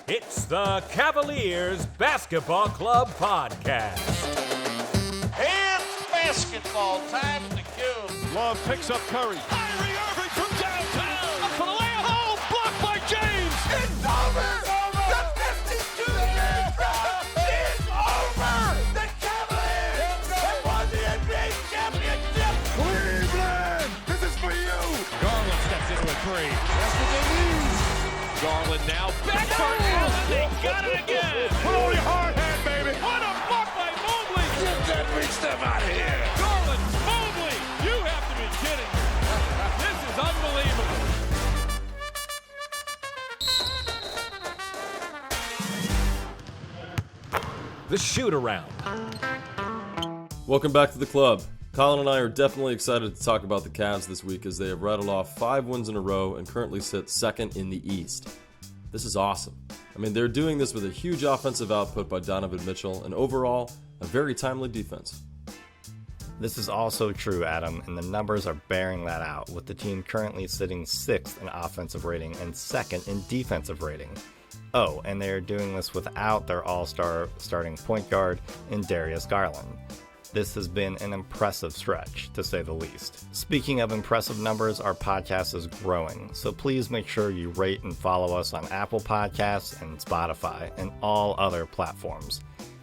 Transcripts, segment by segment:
It's the Cavaliers Basketball Club Podcast. It's basketball time in the cube. Love picks up Curry. Kyrie Irving from downtown. Up for the layup. Oh, blocked by James. It's over. The 52-year drought is over. The Cavaliers have won the NBA championship. Cleveland, this is for you. Garland steps into a three. That's what they need. Garland now back for Allen. They got it again. Put on your hard hand, baby. What a block by Mobley. Get that big stuff out of here. Garland, Mobley, you have to be kidding me. This is unbelievable. The Shoot Around. Welcome back to the club. Colin and I are definitely excited to talk about the Cavs this week as they have rattled off 5 wins in a row and currently sit second in the East. This is awesome. I mean, they're doing this with a huge offensive output by Donovan Mitchell and overall, a very timely defense. This is also true, Adam, and the numbers are bearing that out, with the team currently sitting 6th in offensive rating and 2nd in defensive rating. Oh, and they are doing this without their all-star starting point guard in Darius Garland. This has been an impressive stretch, to say the least. Speaking of impressive numbers, our podcast is growing, so please make sure you rate and follow us on Apple Podcasts and Spotify and all other platforms.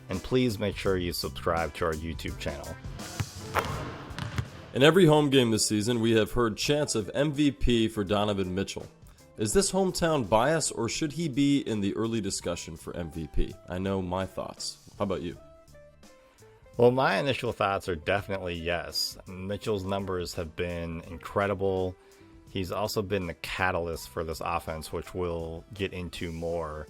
And please make sure you subscribe to our YouTube channel. In every home game this season, we have heard chants of MVP for Donovan Mitchell. Is this hometown bias, or should he be in the early discussion for MVP? I know my thoughts. How about you? Well, my initial thoughts are definitely yes. Mitchell's numbers have been incredible. He's also been the catalyst for this offense, which we'll get into more.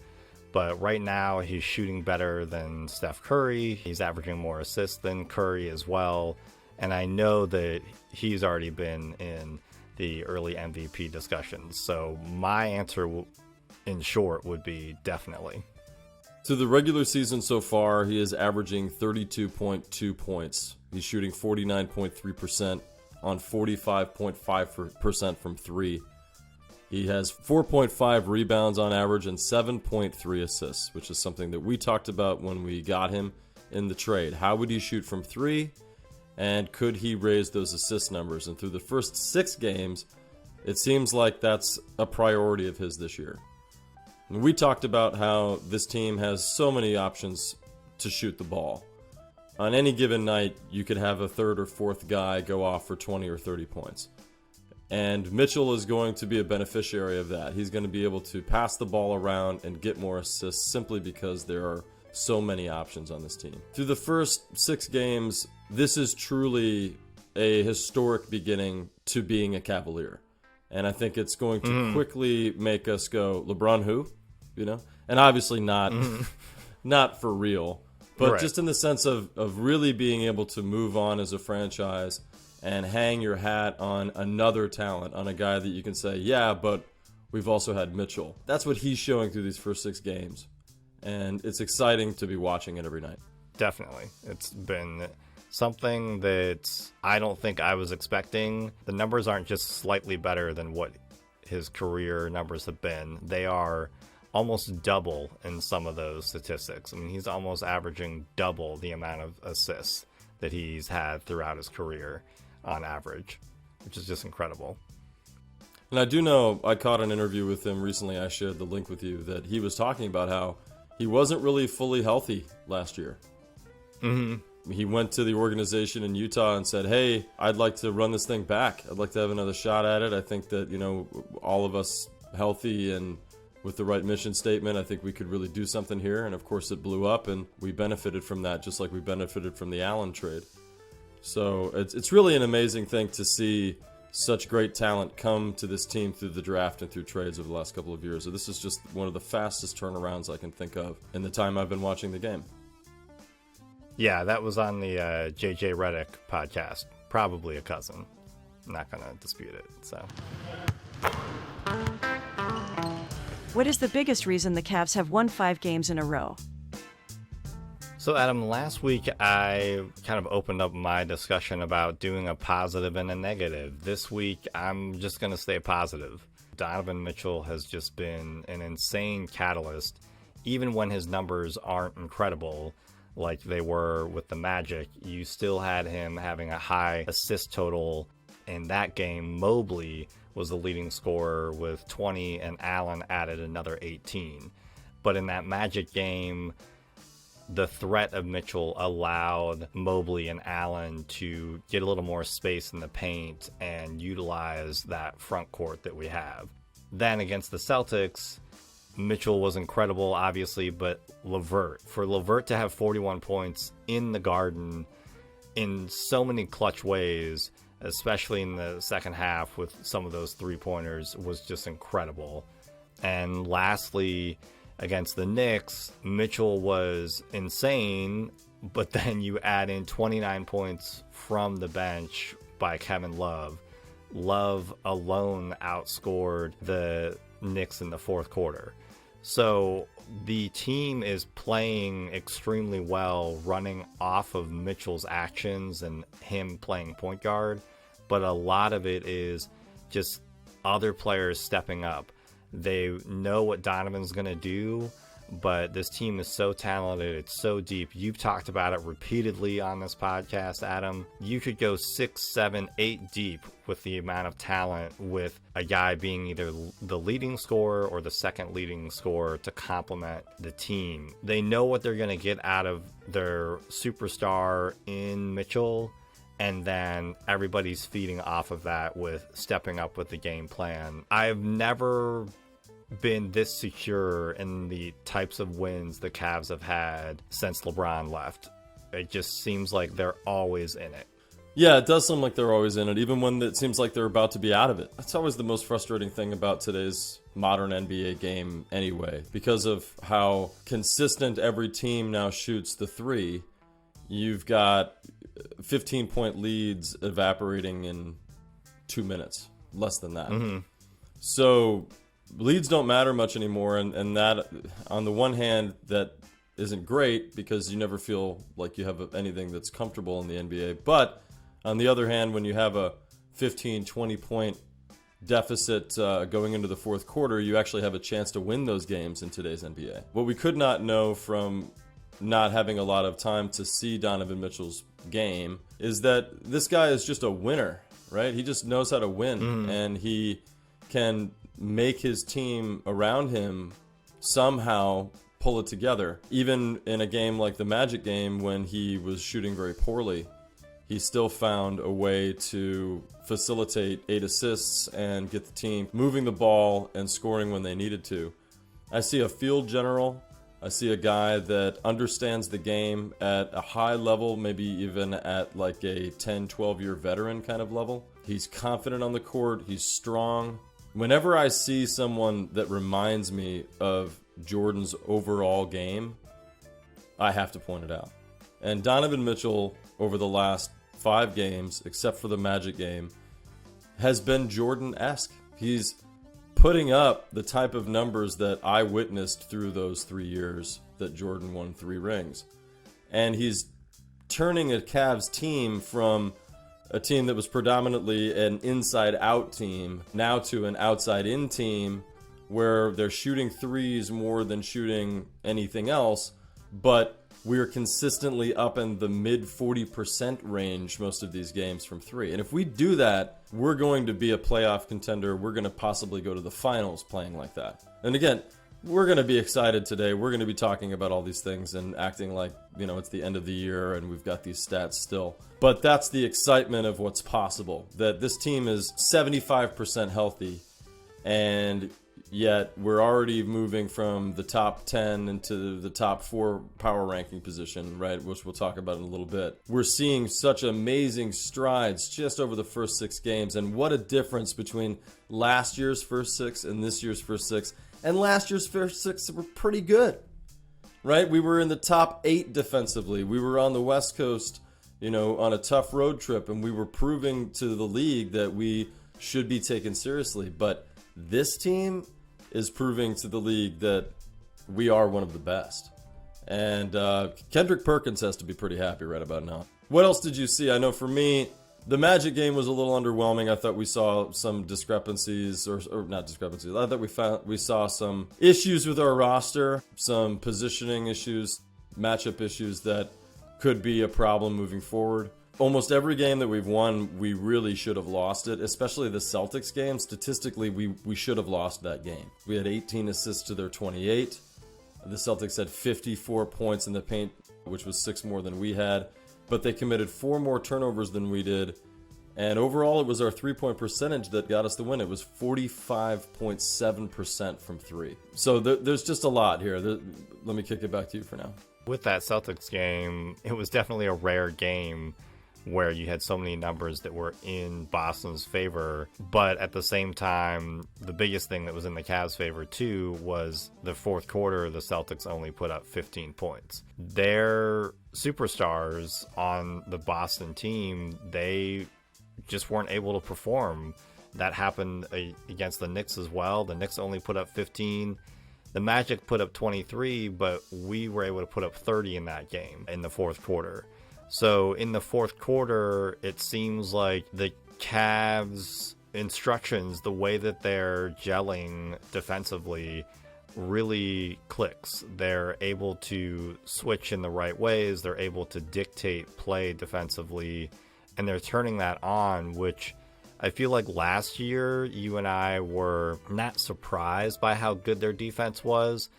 But right now, he's shooting better than Steph Curry. He's averaging more assists than Curry as well. And I know that he's already been in the early MVP discussions. So my answer, in short, would be definitely. To the regular season so far, he is averaging 32.2 points. He's shooting 49.3% on 45.5% from 3. He has 4.5 rebounds on average and 7.3 assists, which is something that we talked about when we got him in the trade. How would he shoot from 3? And could he raise those assist numbers? And through the first 6 games, it seems like that's a priority of his this year. And we talked about how this team has so many options to shoot the ball. On any given night, you could have a third or fourth guy go off for 20 or 30 points. And Mitchell is going to be a beneficiary of that. He's going to be able to pass the ball around and get more assists simply because there are so many options on this team. Through the first 6 games, this is truly a historic beginning to being a Cavalier. And I think it's going to quickly make us go, LeBron who? You know? And obviously not not for real. But right. Just in the sense of really being able to move on as a franchise and hang your hat on another talent, on a guy that you can say, yeah, but we've also had Mitchell. That's what he's showing through these first 6 games. And it's exciting to be watching it every night. Definitely. It's been something that I don't think I was expecting. The numbers aren't just slightly better than what his career numbers have been. They are almost double in some of those statistics. I mean, he's almost averaging double the amount of assists that he's had throughout his career on average, which is just incredible. And I do know, I caught an interview with him recently, I shared the link with you, that he was talking about how he wasn't really fully healthy last year. He went to the organization in Utah and said, hey, I'd like to run this thing back. I'd like to have another shot at it. I think that, you know, all of us healthy and with the right mission statement, I think we could really do something here. And of course it blew up and we benefited from that, just like we benefited from the Allen trade. So it's really an amazing thing to see such great talent come to this team through the draft and through trades over the last couple of years. So this is just one of the fastest turnarounds I can think of in the time I've been watching the game. Yeah, that was on the JJ Redick podcast. Probably a cousin. I'm not going to dispute it. So, What is the biggest reason the Cavs have won 5 games in a row? So Adam, last week I kind of opened up my discussion about doing a positive and a negative. This week I'm just going to stay positive. Donovan Mitchell has just been an insane catalyst even when his numbers aren't incredible like they were with the Magic, you still had him having a high assist total. In that game, Mobley was the leading scorer with 20, and Allen added another 18. But in that Magic game, the threat of Mitchell allowed Mobley and Allen to get a little more space in the paint and utilize that front court that we have. Then against the Celtics, Mitchell was incredible, obviously, but for LeVert to have 41 points in the Garden in so many clutch ways, especially in the second half with some of those three-pointers, was just incredible. And lastly, against the Knicks, Mitchell was insane, but then you add in 29 points from the bench by Kevin Love. Love alone outscored the Knicks in the fourth quarter. So the team is playing extremely well, running off of Mitchell's actions and him playing point guard, but a lot of it is just other players stepping up. They know what Donovan's going to do, but this team is so talented. It's so deep. You've talked about it repeatedly on this podcast, Adam. You could go 6, 7, 8 deep with the amount of talent, with a guy being either the leading scorer or the second leading scorer to complement the team. They know what they're going to get out of their superstar in Mitchell, and then everybody's feeding off of that with stepping up with the game plan. I've never been this secure in the types of wins the Cavs have had since LeBron left. It just seems like they're always in it. Yeah, it does seem like they're always in it, even when it seems like they're about to be out of it. That's always the most frustrating thing about today's modern NBA game anyway. Because of how consistent every team now shoots the three, you've got 15-point leads evaporating in 2 minutes, less than that. Mm-hmm. So leads don't matter much anymore, and that, on the one hand, that isn't great because you never feel like you have anything that's comfortable in the NBA. But on the other hand, when you have a 15, 20-point deficit going into the fourth quarter, you actually have a chance to win those games in today's NBA. What we could not know from not having a lot of time to see Donovan Mitchell's game is that this guy is just a winner, right? He just knows how to win, and he can make his team around him somehow pull it together. Even in a game like the Magic game, when he was shooting very poorly, he still found a way to facilitate 8 assists and get the team moving the ball and scoring when they needed to. I see a field general. I see a guy that understands the game at a high level, maybe even at like a 10, 12-year veteran kind of level. He's confident on the court. He's strong. Whenever I see someone that reminds me of Jordan's overall game, I have to point it out. And Donovan Mitchell, over the last 5 games, except for the Magic game, has been Jordan-esque. He's putting up the type of numbers that I witnessed through those 3 years that Jordan won 3 rings. And he's turning a Cavs team from a team that was predominantly an inside-out team now to an outside-in team where they're shooting threes more than shooting anything else, but we're consistently up in the mid 40% range most of these games from 3. And if we do that, we're going to be a playoff contender. We're going to possibly go to the finals playing like that. And again, we're going to be excited today. We're going to be talking about all these things and acting like, you know, it's the end of the year and we've got these stats still. But that's the excitement of what's possible, that this team is 75% healthy, and yet we're already moving from the top 10 into the top 4 power ranking position, right, which we'll talk about in a little bit. We're seeing such amazing strides just over the first 6 games, and what a difference between last year's first 6 and this year's first 6. And last year's first 6 were pretty good, right? We were in the top 8 defensively. We were on the West Coast, you know, on a tough road trip, and we were proving to the league that we should be taken seriously. But this team is proving to the league that we are one of the best. And Kendrick Perkins has to be pretty happy right about now. What else did you see? I know for me, The Magic game was a little underwhelming. I thought we saw some discrepancies, or not discrepancies. I thought we saw some issues with our roster, some positioning issues, matchup issues that could be a problem moving forward. Almost every game that we've won, we really should have lost it, especially the Celtics game. Statistically, we should have lost that game. We had 18 assists to their 28. The Celtics had 54 points in the paint, which was 6 more than we had. But they committed 4 more turnovers than we did. And overall, it was our 3-point percentage that got us the win. It was 45.7% from 3. So there's just a lot here. Let me kick it back to you for now. With that Celtics game, it was definitely a rare game where you had so many numbers that were in Boston's favor. But at the same time, the biggest thing that was in the Cavs' favor too was the fourth quarter, the Celtics only put up 15 points. Their superstars on the Boston team, they just weren't able to perform. That happened against the Knicks as well. The Knicks only put up 15. The Magic put up 23, but we were able to put up 30 in that game in the fourth quarter. So in the fourth quarter, it seems like the Cavs' instructions, the way that they're gelling defensively, really clicks. They're able to switch in the right ways. They're able to dictate play defensively, and they're turning that on, which I feel like last year you and I were not surprised by how good their defense was,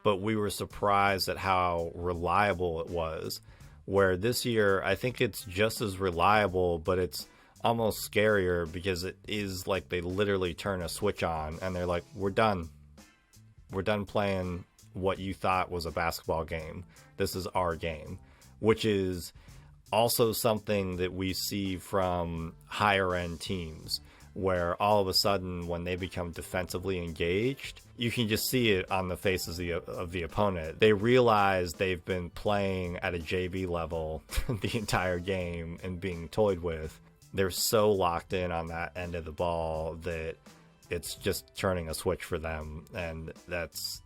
but we were surprised at how reliable it was. Where this year, I think it's just as reliable, but it's almost scarier because it is like they literally turn a switch on and they're like, we're done. We're done playing what you thought was a basketball game. This is our game, which is also something that we see from higher end teams, where all of a sudden when they become defensively engaged, you can just see it on the faces of the opponent. They realize they've been playing at a JV level the entire game and being toyed with. They're so locked in on that end of the ball that it's just turning a switch for them, and that's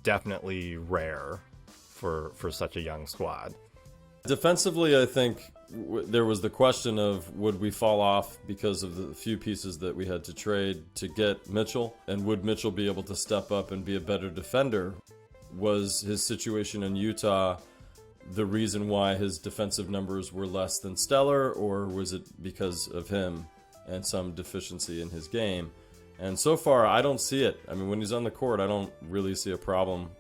definitely rare for such a young squad. Defensively, I think there was the question of would we fall off because of the few pieces that we had to trade to get Mitchell, and would Mitchell be able to step up and be a better defender? Was his situation in Utah the reason why his defensive numbers were less than stellar, or was it because of him and some deficiency in his game? And so far, I don't see it. I mean, when he's on the court, I don't really see a problem.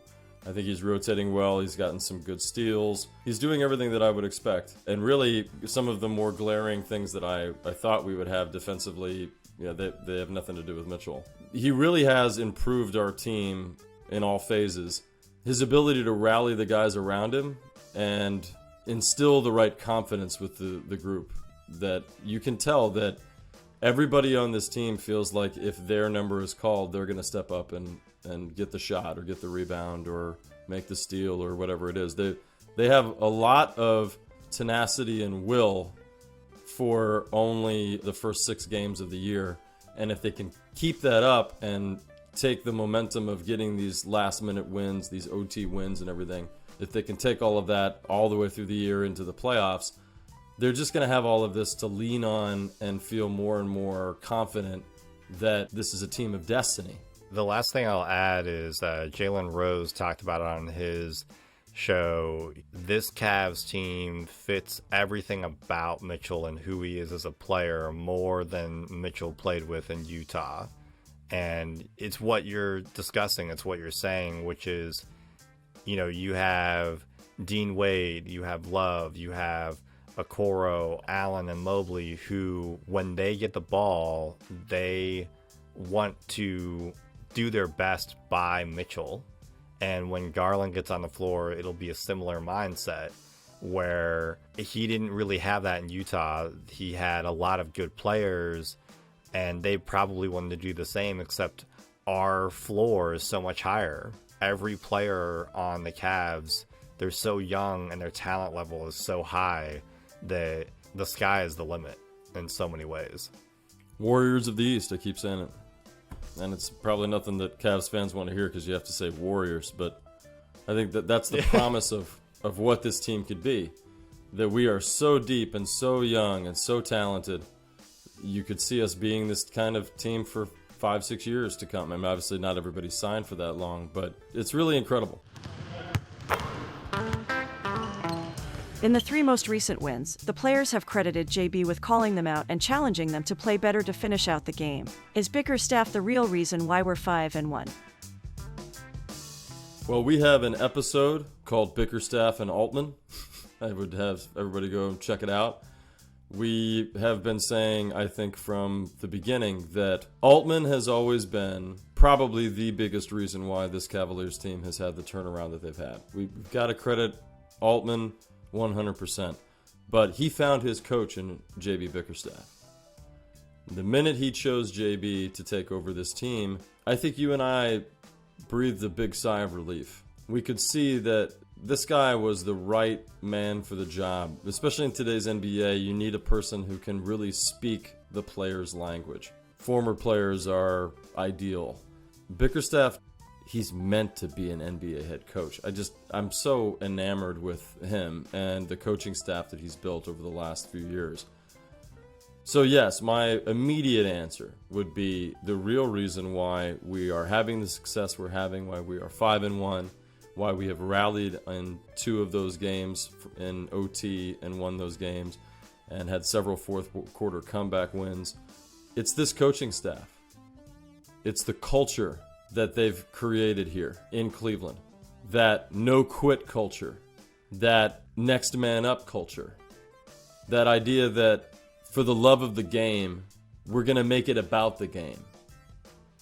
I think he's rotating well. He's gotten some good steals. He's doing everything that I would expect. And really, some of the more glaring things that I thought we would have defensively, they have nothing to do with Mitchell. He really has improved our team in all phases. His ability to rally the guys around him and instill the right confidence with the group, that you can tell that everybody on this team feels like if their number is called, they're going to step up and get the shot or get the rebound or make the steal or whatever it is. They have a lot of tenacity and will for only the first 6 games of the year. And if they can keep that up and take the momentum of getting these last-minute wins, these OT wins and everything, if they can take all of that all the way through the year into the playoffs, they're just going to have all of this to lean on and feel more and more confident that this is a team of destiny. The last thing I'll add is Jalen Rose talked about it on his show. This Cavs team fits everything about Mitchell and who he is as a player more than Mitchell played with in Utah. And it's what you're discussing. It's what you're saying, which is, you have Dean Wade, you have Love, you have Okoro, Allen, and Mobley, who, when they get the ball, they want to do their best by Mitchell. And when Garland gets on the floor, it'll be a similar mindset, where he didn't really have that in Utah. He had a lot of good players, and they probably wanted to do the same, except our floor is so much higher. Every player on the Cavs, they're so young and their talent level is so high that the sky is the limit in so many ways. Warriors of the East, I keep saying it. And it's probably nothing that Cavs fans want to hear because you have to say Warriors, but I think that's the promise of what this team could be. that we are so deep and so young and so talented. You could see us being this kind of team for 5-6 years to come. I mean, obviously not everybody signed for that long, but it's really incredible. In the 3 most recent wins, the players have credited JB with calling them out and challenging them to play better to finish out the game. Is Bickerstaff the real reason why we're 5-1? Well, we have an episode called Bickerstaff and Altman. I would have everybody go and check it out. We have been saying, I think from the beginning, that Altman has always been probably the biggest reason why this Cavaliers team has had the turnaround that they've had. We've got to credit Altman 100%. But he found his coach in JB Bickerstaff. The minute he chose JB to take over this team, I think you and I breathed a big sigh of relief. We could see that this guy was the right man for the job. Especially in today's NBA, you need a person who can really speak the player's language. Former players are ideal. Bickerstaff, he's meant to be an NBA head coach. I'm so enamored with him and the coaching staff that he's built over the last few years. So yes, my immediate answer would be the real reason why we are having the success we're having, why we are 5-1, why we have rallied in 2 of those games in OT and won those games and had several fourth quarter comeback wins. It's this coaching staff. It's the culture that they've created here in Cleveland. That no-quit culture. That next man up culture. That idea that for the love of the game, we're going to make it about the game.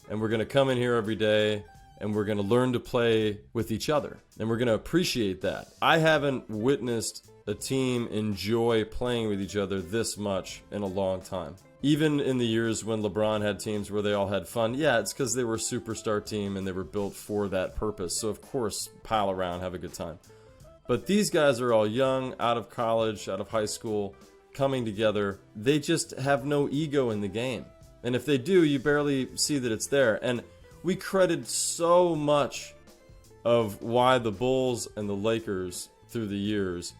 And we're going to come in here every day and we're going to learn to play with each other. And we're going to appreciate that. I haven't witnessed a team enjoy playing with each other this much in a long time. Even in the years when LeBron had teams where they all had fun, yeah, it's because they were a superstar team and they were built for that purpose. So of course, pile around, have a good time. But these guys are all young, out of college, out of high school, coming together. They just have no ego in the game. And if they do, you barely see that it's there. And we credit so much of why the Bulls and the Lakers through the years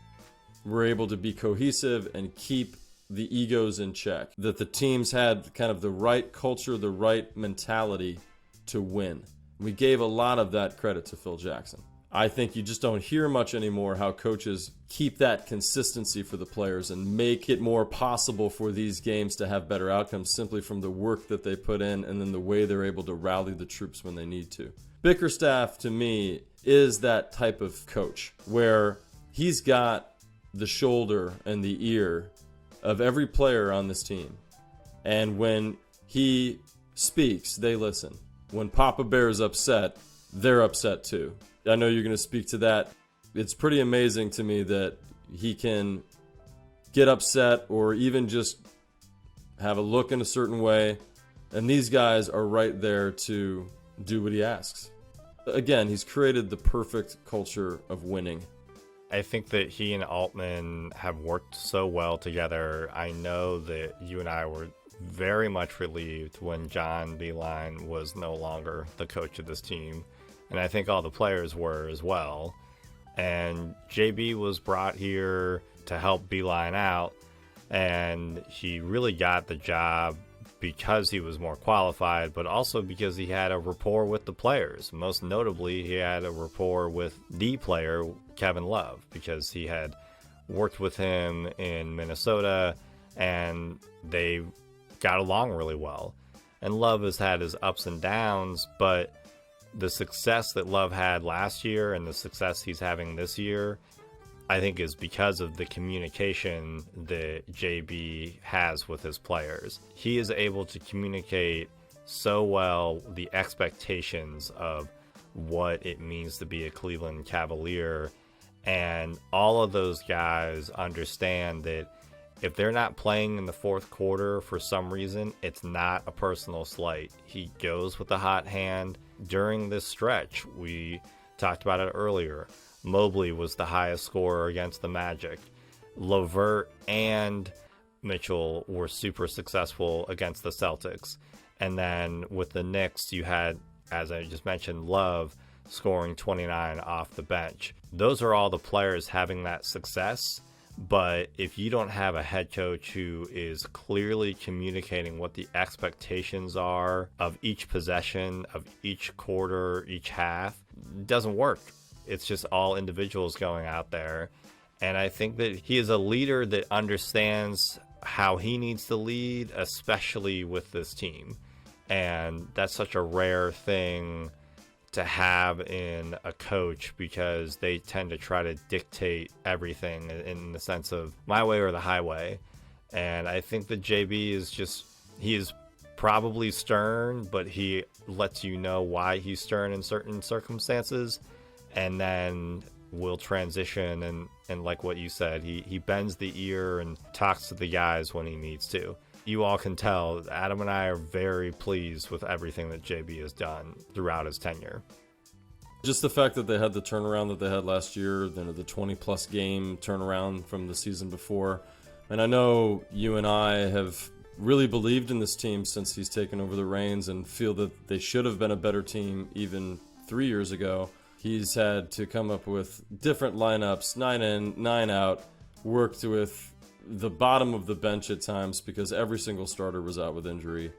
were able to be cohesive and keep the egos in check. That the teams had kind of the right culture, the right mentality to win. We gave a lot of that credit to Phil Jackson. I think you just don't hear much anymore how coaches keep that consistency for the players and make it more possible for these games to have better outcomes simply from the work that they put in and then the way they're able to rally the troops when they need to. Bickerstaff, to me, is that type of coach where he's got the shoulder and the ear of every player on this team. And when he speaks, they listen. When Papa Bear is upset, they're upset too. I know you're going to speak to that. It's pretty amazing to me that he can get upset or even just have a look in a certain way. And these guys are right there to do what he asks. Again, he's created the perfect culture of winning. I think that he and Altman have worked so well together. I know that you and I were very much relieved when John Beilein was no longer the coach of this team. And I think all the players were as well. And JB was brought here to help Beilein out. And he really got the job because he was more qualified, but also because he had a rapport with the players. Most notably, he had a rapport with the player, Kevin Love, because he had worked with him in Minnesota and they got along really well. And Love has had his ups and downs, but the success that Love had last year and the success he's having this year, I think is because of the communication that JB has with his players. He is able to communicate so well the expectations of what it means to be a Cleveland Cavalier, and all of those guys understand that if they're not playing in the fourth quarter for some reason, it's not a personal slight. He goes with the hot hand. During this stretch, we talked about it earlier, Mobley was the highest scorer against the Magic. LeVert and Mitchell were super successful against the Celtics. And then with the Knicks, you had, as I just mentioned, Love scoring 29 off the bench. Those are all the players having that success, But if you don't have a head coach who is clearly communicating what the expectations are of each possession, of each quarter, each half, it doesn't work. It's just all individuals going out there. And I think that he is a leader that understands how he needs to lead, especially with this team. And that's such a rare thing to have in a coach, because they tend to try to dictate everything in the sense of my way or the highway. And I think that JB he is probably stern, but he lets you know why he's stern in certain circumstances, and then will transition and like what you said, he bends the ear and talks to the guys when he needs to. You all can tell Adam and I are very pleased with everything that JB has done throughout his tenure. Just the fact that they had the turnaround that they had last year, the 20-plus game turnaround from the season before. And I know you and I have really believed in this team since he's taken over the reins, and feel that they should have been a better team even 3 years ago. He's had to come up with different lineups, 9 in, 9 out, worked with the bottom of the bench at times because every single starter was out with injury.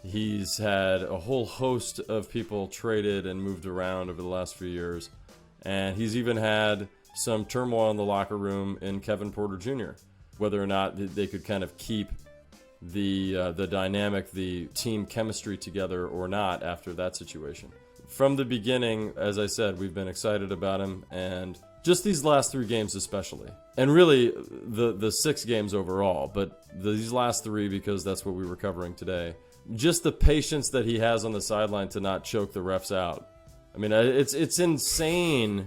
He's had a whole host of people traded and moved around over the last few years. And he's even had some turmoil in the locker room in Kevin Porter Jr., whether or not they could kind of keep the dynamic, the team chemistry together or not after that situation. From the beginning, as I said, we've been excited about him, and just these last 3 games especially. And really, the 6 games overall, but these last 3 because that's what we were covering today. Just the patience that he has on the sideline to not choke the refs out. I mean, it's insane,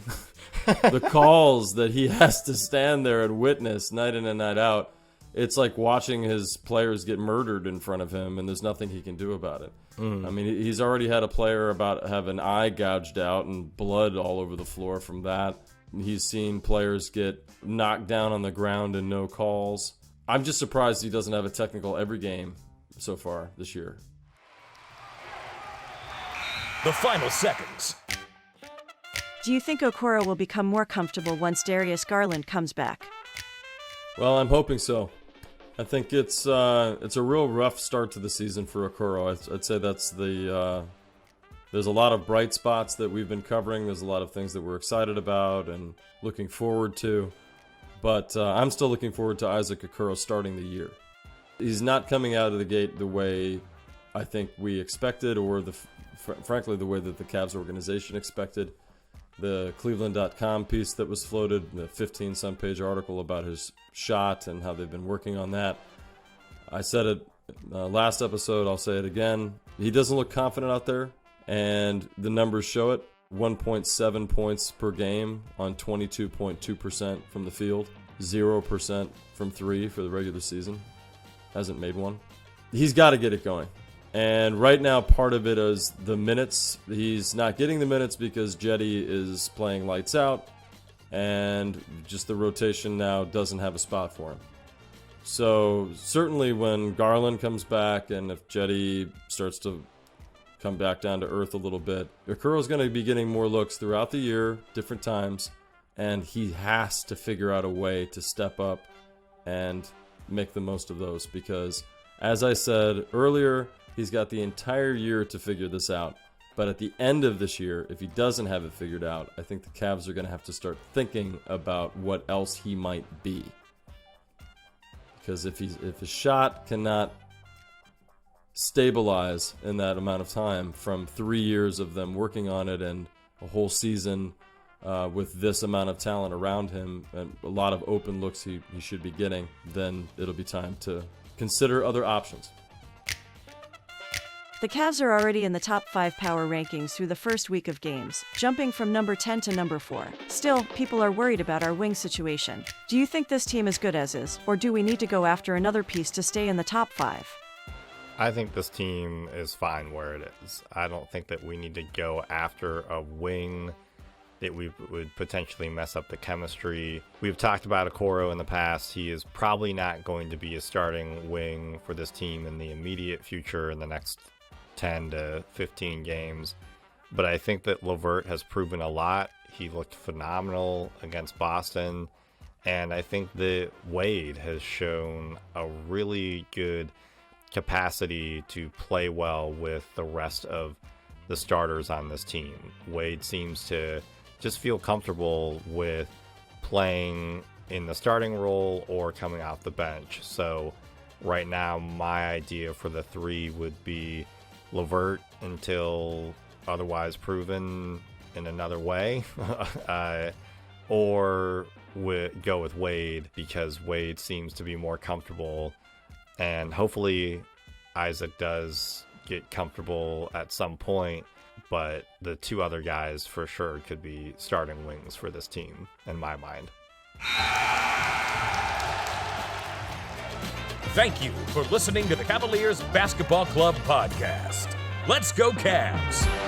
the calls that he has to stand there and witness night in and night out. It's like watching his players get murdered in front of him, and there's nothing he can do about it. I mean, he's already had a player have an eye gouged out and blood all over the floor from that. He's seen players get knocked down on the ground and no calls. I'm just surprised he doesn't have a technical every game so far this year. The final seconds. Do you think Okoro will become more comfortable once Darius Garland comes back? Well, I'm hoping so. I think it's a real rough start to the season for Okoro. I'd say that's there's a lot of bright spots that we've been covering. There's a lot of things that we're excited about and looking forward to. But I'm still looking forward to Isaac Okoro starting the year. He's not coming out of the gate the way I think we expected, or frankly the way that the Cavs organization expected. The Cleveland.com piece that was floated, the 15-some page article about his shot and how they've been working on that. I said it last episode, I'll say it again. He doesn't look confident out there, and the numbers show it. 1.7 points per game on 22.2% from the field. 0% from 3 for the regular season. Hasn't made one. He's got to get it going. And right now, part of it is the minutes. He's not getting the minutes because Jetty is playing lights out, and just the rotation now doesn't have a spot for him. So certainly when Garland comes back, and if Jetty starts to come back down to earth a little bit, Okoro's going to be getting more looks throughout the year, different times, and he has to figure out a way to step up and make the most of those, because as I said earlier, he's got the entire year to figure this out. But at the end of this year, if he doesn't have it figured out, I think the Cavs are going to have to start thinking about what else he might be. Because if his shot cannot stabilize in that amount of time, from 3 years of them working on it and a whole season with this amount of talent around him and a lot of open looks he should be getting, then it'll be time to consider other options. The Cavs are already in the top 5 power rankings through the first week of games, jumping from number 10 to number 4. Still, people are worried about our wing situation. Do you think this team is good as is, or do we need to go after another piece to stay in the top 5? I think this team is fine where it is. I don't think that we need to go after a wing that we would potentially mess up the chemistry. We've talked about Okoro in the past. He is probably not going to be a starting wing for this team in the immediate future in the next 10 to 15 games. But I think that LeVert has proven a lot. He looked phenomenal against Boston. And I think that Wade has shown a really good capacity to play well with the rest of the starters on this team. Wade seems to just feel comfortable with playing in the starting role or coming off the bench. So right now, my idea for the 3 would be LeVert until otherwise proven in another way, or go with Wade because Wade seems to be more comfortable, and hopefully Isaac does get comfortable at some point, but the 2 other guys for sure could be starting wings for this team in my mind. Thank you for listening to the Cavaliers Basketball Club podcast. Let's go Cavs!